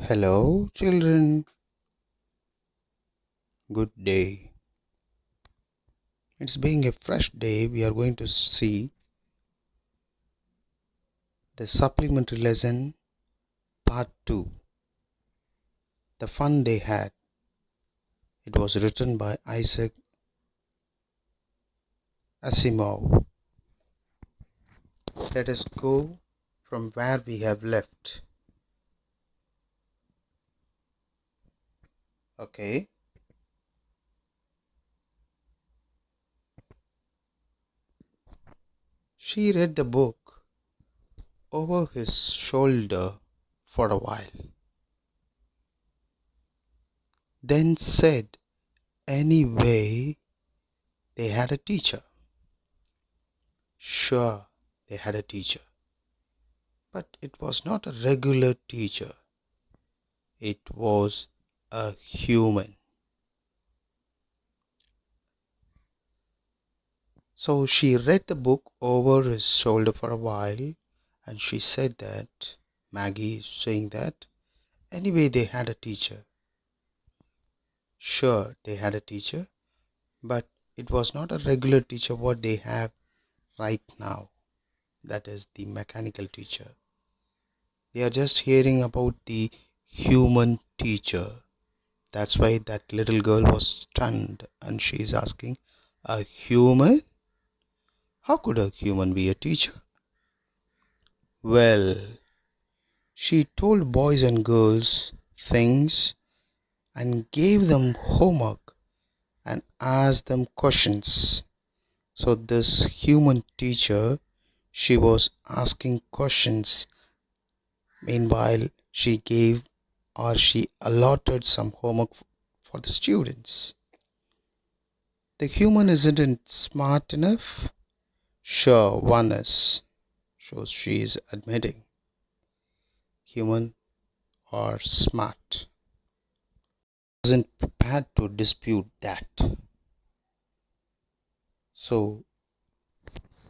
Hello, children. Good day. It's being a fresh day. We are going to see the supplementary lesson part 2. The fun they had. It was written by Isaac Asimov. Let us go from where we have left. Okay. She read the book over his shoulder for a while, then said, anyway, they had a teacher. Sure, they had a teacher. But it was not a regular teacher. It was a human. So she read the book over his shoulder for a while, and she said that, Maggie is saying that, anyway, they had a teacher. Sure, they had a teacher, but it was not a regular teacher what they have right now. That is the mechanical teacher. They are just hearing about the human teacher. That's why that little girl was stunned and she is asking, a human? How could a human be a teacher? Well, she told boys and girls things and gave them homework and asked them questions. So this human teacher, she was asking questions. Meanwhile, she gave or she allotted some homework for the students. The human isn't smart enough? Sure, one is. So she is admitting. Human or smart. Wasn't prepared to dispute that. So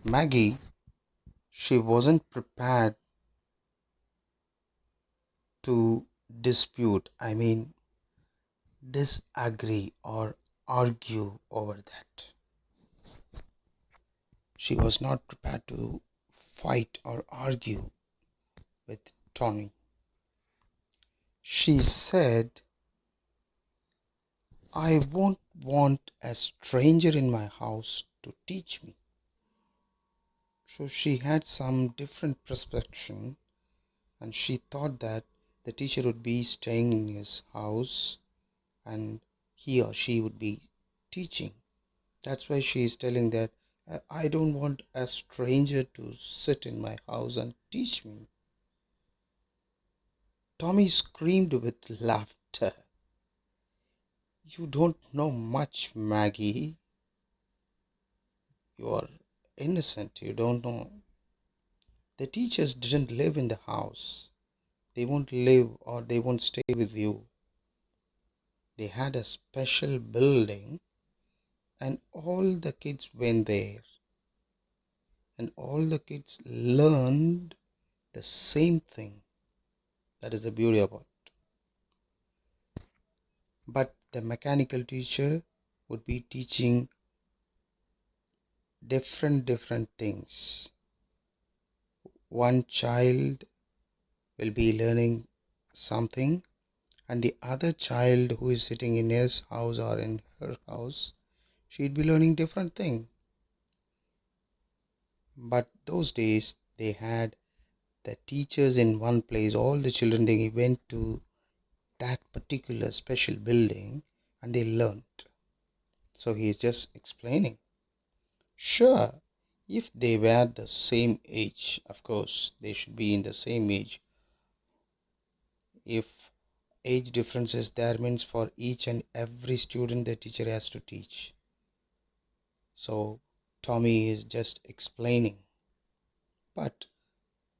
Maggie, she wasn't prepared to dispute, disagree or argue over that. She was not prepared to fight or argue with Tommy. She said, I won't want a stranger in my house to teach me. So she had some different perception and she thought that the teacher would be staying in his house and he or she would be teaching. That's why she is telling that I don't want a stranger to sit in my house and teach me. Tommy screamed with laughter. You don't know much, Maggie. You are innocent. You don't know. The teachers didn't live in the house. They won't live or they won't stay with you. They had a special building and all the kids went there. And all the kids learned the same thing. That is the beauty of it. But the mechanical teacher would be teaching different things. One child will be learning something and the other child who is sitting in his house or in her house, she'd be learning different thing. But those days they had the teachers in one place. All the children, they went to that particular special building and they learned. So he is just explaining. Sure, if they were the same age, of course they should be in the same age. If age difference is there, means for each and every student the teacher has to teach. So Tommy is just explaining. But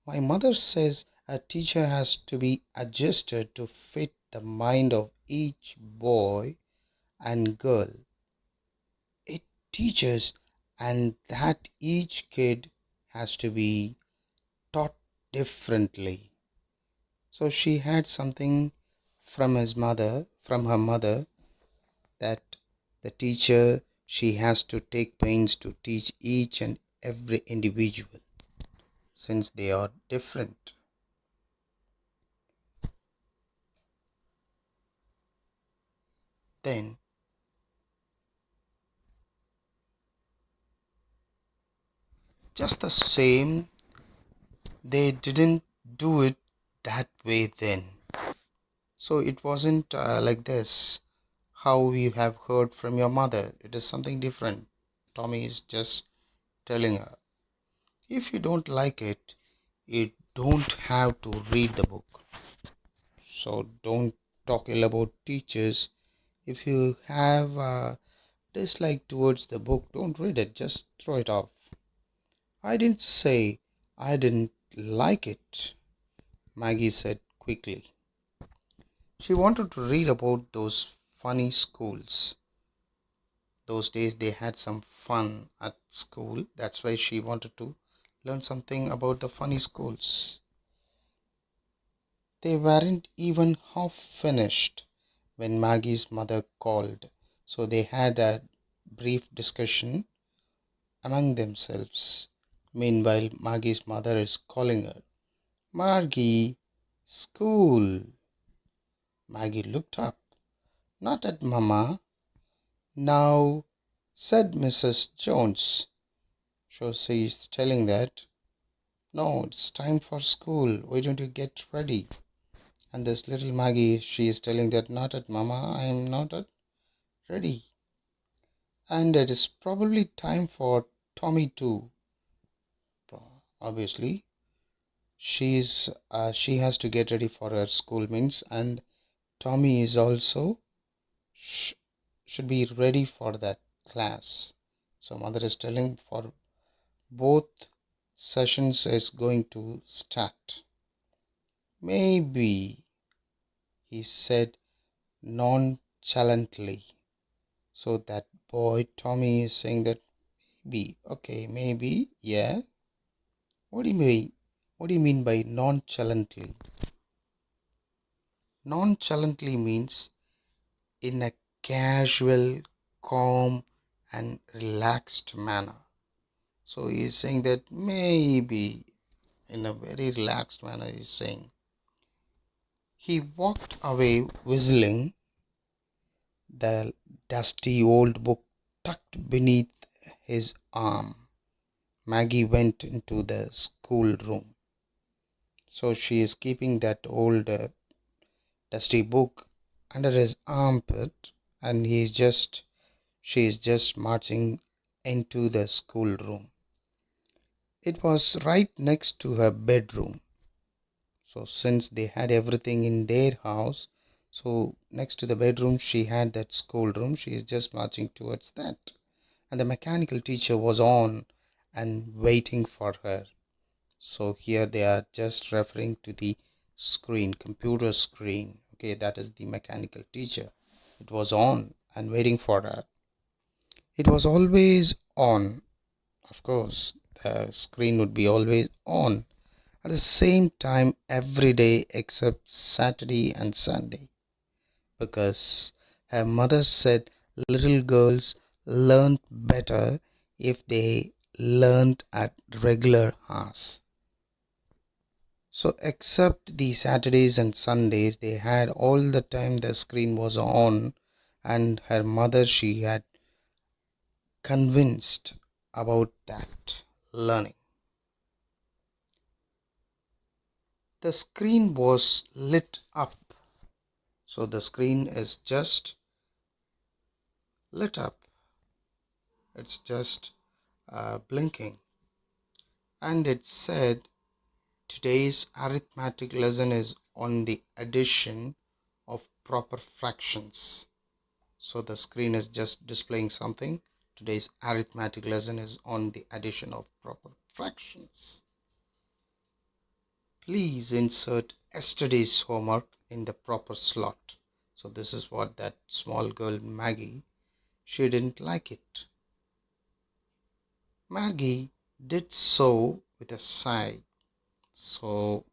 my mother says a teacher has to be adjusted to fit the mind of each boy and girl. It teaches and that each kid has to be taught differently. So she had something from her mother, that the teacher, she has to take pains to teach each and every individual since they are different. Then just the same, they didn't do it that way then. So it wasn't like this, how you have heard from your mother. It is something different. Tommy is just telling her, if you don't like it, you don't have to read the book. So don't talk ill about teachers. If you have a dislike towards the book, don't read it, just throw it off. I didn't say I didn't like it, Maggie said quickly. She wanted to read about those funny schools. Those days they had some fun at school. That's why she wanted to learn something about the funny schools. They weren't even half finished when Maggie's mother called, so they had a brief discussion among themselves. Meanwhile, Maggie's mother is calling her, Margie, school. Maggie looked up. Not at Mama. Now, said Mrs. Jones. So she's telling that, no, it's time for school. Why don't you get ready? And this little Maggie, she is telling that, not at Mama, I am not at ready. And it is probably time for Tommy too. Obviously, she has to get ready for her school means, and Tommy is also sh- should be ready for that class. So mother is telling for both sessions is going to start. Maybe, he said nonchalantly. So that boy Tommy is saying that maybe, okay, maybe, yeah. What do you mean? What do you mean by nonchalantly? Nonchalantly means in a casual, calm, and relaxed manner. So he is saying that maybe in a very relaxed manner, he is saying. He walked away whistling, the dusty old book tucked beneath his arm. Maggie went into the schoolroom. So she is keeping that old dusty book under his armpit, and she is just marching into the schoolroom. It was right next to her bedroom. So since they had everything in their house, so next to the bedroom she had that schoolroom. She is just marching towards that. And the mechanical teacher was on and waiting for her. So here they are just referring to the screen, computer screen. Okay, that is the mechanical teacher. It was on and waiting for her. It was always on. Of course, the screen would be always on at the same time every day except Saturday and Sunday, because her mother said little girls learned better if they learned at regular hours. So except the Saturdays and Sundays, they had all the time the screen was on, and her mother, she had convinced about that learning. The screen was lit up. So the screen is just lit up. It's just blinking. And it said today's arithmetic lesson is on the addition of proper fractions. So the screen is just displaying something. Today's arithmetic lesson is on the addition of proper fractions. Please insert yesterday's homework in the proper slot. So this is what that small girl Maggie, she didn't like it. Maggie did so with a sigh. So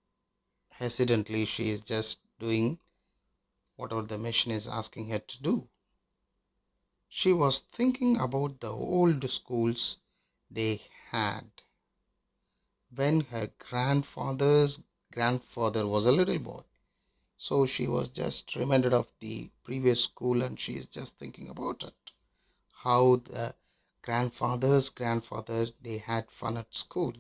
hesitantly she is just doing whatever the machine is asking her to do. She was thinking about the old schools they had when her grandfather's grandfather was a little boy. So she was just reminded of the previous school and she is just thinking about it. How the grandfather's grandfather, they had fun at school.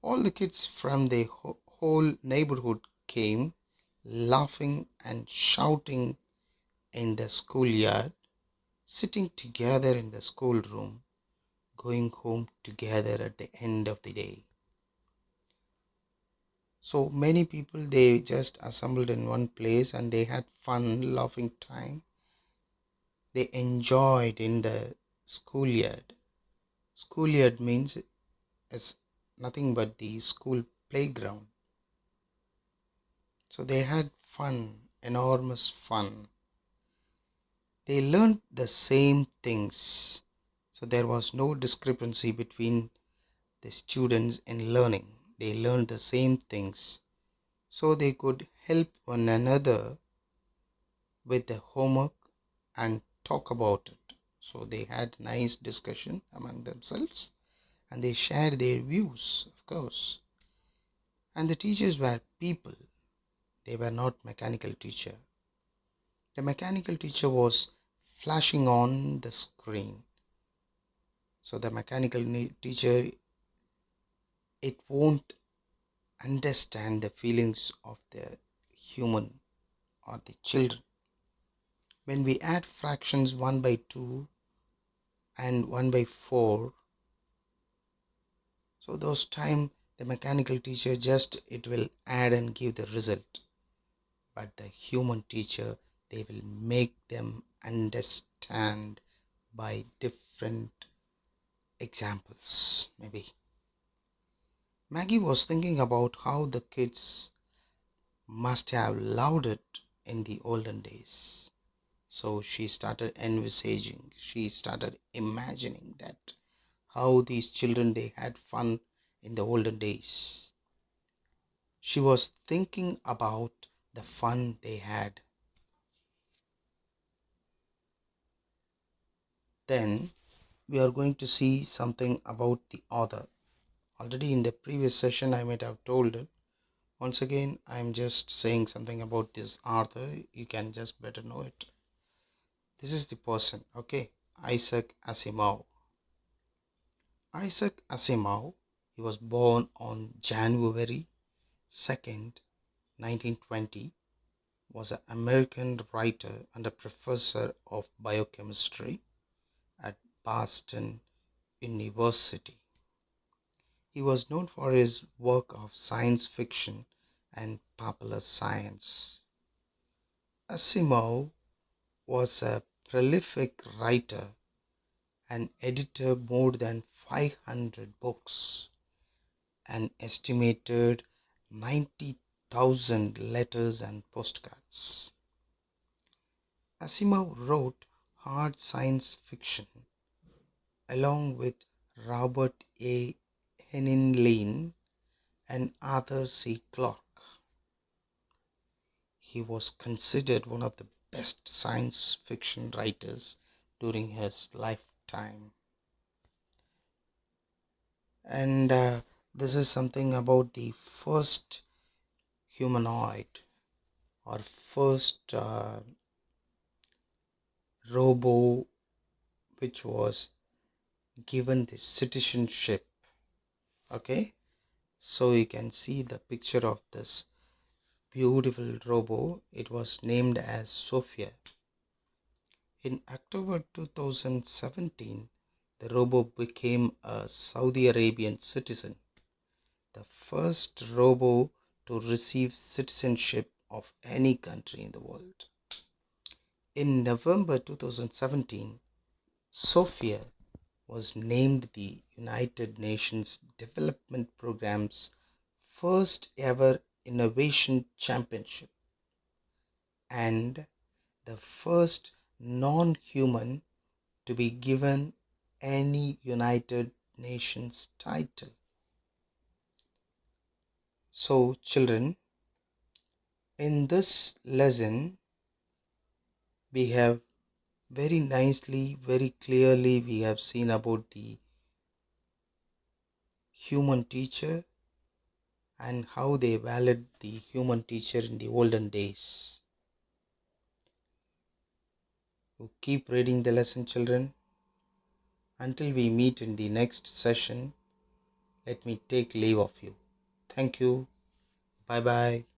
All the kids from the whole neighborhood came laughing and shouting in the schoolyard, sitting together in the schoolroom, going home together at the end of the day. So many people, they just assembled in one place and they had fun, laughing time. They enjoyed in the schoolyard. Schoolyard means it's nothing but the school playground. So they had fun, enormous fun. They learned the same things. So there was no discrepancy between the students in learning. They learned the same things. So they could help one another with the homework and talk about it. So they had nice discussion among themselves and they shared their views, of course. And the teachers were people. They were not mechanical teacher. The mechanical teacher was flashing on the screen. So the mechanical teacher, it won't understand the feelings of the human or the children. When we add fractions 1 by 2 and 1 by 4, so those time the mechanical teacher just it will add and give the result. But the human teacher, they will make them understand by different examples, maybe. Maggie was thinking about how the kids must have loved it in the olden days. So she started envisaging, she started imagining that how these children they had fun in the olden days. She was thinking about the fun they had. Then we are going to see something about the author. Already in the previous session I might have told it. Once again I am just saying something about this author. You can just better know it. This is the person, okay? Isaac Asimov. Isaac Asimov, he was born on January 2nd, 1920, was an American writer and a professor of biochemistry at Boston University. He was known for his work of science fiction and popular science. Asimov was a prolific writer and editor more than 500 books, an estimated 90,000 letters and postcards. Asimov wrote hard science fiction along with Robert A. Heinlein and Arthur C. Clarke. He was considered one of the best science fiction writers during his lifetime. And this is something about the first humanoid or first robo which was given the citizenship. Okay, so you can see the picture of this beautiful robo. It was named as Sophia. In October 2017, the robo became a Saudi Arabian citizen, the first robo to receive citizenship of any country in the world. In November 2017, Sophia was named the United Nations Development Programme's first ever innovation championship and the first non-human to be given any United Nations title. So children, in this lesson We have very nicely, very clearly, we have seen about the human teacher and how they valued the human teacher in the olden days. You keep reading the lesson, children. Until we meet in the next session, let me take leave of you. Thank you. Bye bye.